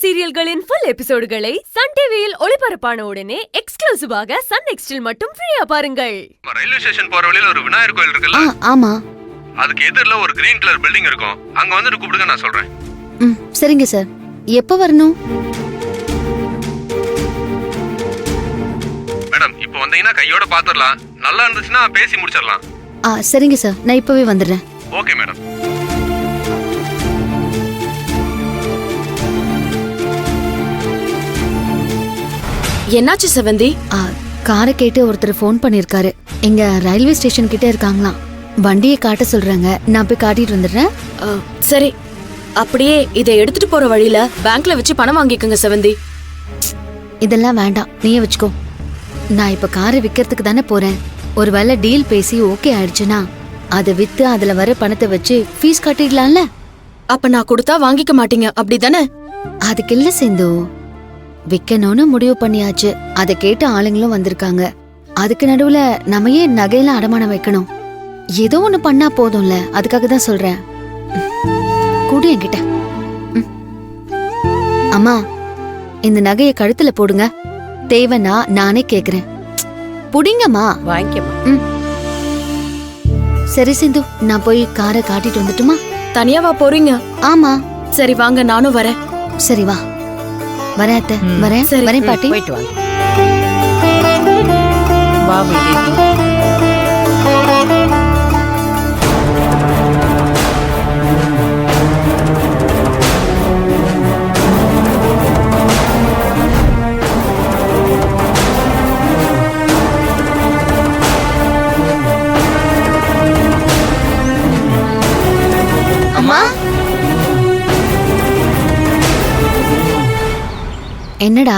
சீரியல்களின் full எபிசோடுகளை Sun டிவியில் ஒளிபரப்பான உடனே எக்ஸ்க்ளூசிவாக சன் நெக்ஸ்டில் மட்டும் ஃப்ரீயா பாருங்கள். ரயில்வே ஸ்டேஷன் போற வழியில ஒரு விநாயகர் கோயில் இருக்குல்ல? ஆமா. அதுக்கு எதிரில ஒரு கிரீன் கலர் பில்டிங் இருக்கும். அங்க வந்துட்டு கூப்பிடுங்க, நான் சொல்றேன். சரிங்க சார். எப்ப வரணும்? மேடம், இப்போ வந்தீங்கன்னா கையோட பாத்துறலாம். நல்லா இருந்துச்சுன்னா பேசி முடிச்சிடலாம். சரிங்க சார், நான் இப்பவே வந்துடுறேன். Okay madam. என்னாச்சு செவந்தி? காரை கேட்டு ஒருத்தர் ஃபோன் பண்ணிருக்காரு. இங்க ரயில்வே ஸ்டேஷன் கிட்ட இருக்காங்களாம். வண்டியை காட்ட சொல்றாங்க. நான் போய் காட்டிட்டு வந்துடுறேன். சரி, அப்படியே இதை எடுத்துட்டு போற வழியில பேங்க்ல வச்சு பணம் வாங்கிக்கோங்க செவந்தி. இதெல்லாம் வேண்டாம், நீயே வச்சுக்கோ. நான் இப்ப காரை விக்கிறதுக்கு தானே போறேன். ஒருவேளை டீல் பேசி ஓகே ஆயிடுச்சுன்னா அதை வித்து அதுல வர பணத்தை வச்சு ஃபீஸ் கட்டிடலாம்ல. அப்ப நான் கொடுத்தா வாங்கிக்க மாட்டீங்க, அப்படிதானே? அதுக்கு இல்ல சிந்து, விக்கணும்னு முடிவு பண்ணியாச்சு. அதை கேட்டு ஆளுங்களும் வந்திருக்காங்க. அதுக்கு நடுவுல நம்ம ஏன் நகையெல்லாம் அடமானம் வைக்கணும்? ஏதோ ஒண்ணு பண்ணா போதும்ல, அதுக்காக தான் சொல்றேன். கூடு என்கிட்ட. அம்மா, இந்த நகையை கழுத்துல போடுங்க. தேவைன்னா நானே கேக்குறேன். புடிங்கம்மா. வாங்கிக்கமா. சரி சிந்து, நான் போய் காரை காட்டிட்டு வந்துட்டுமா? தனியாவா போறீங்க? ஆமா. சரி வாங்க, நானும் வரேன். சரி வா. வரேன் அத்தை, வரேன். வரேன் பாட்டி. போயிட்டு வாங்க. பாபு அம்மா, என்னடா?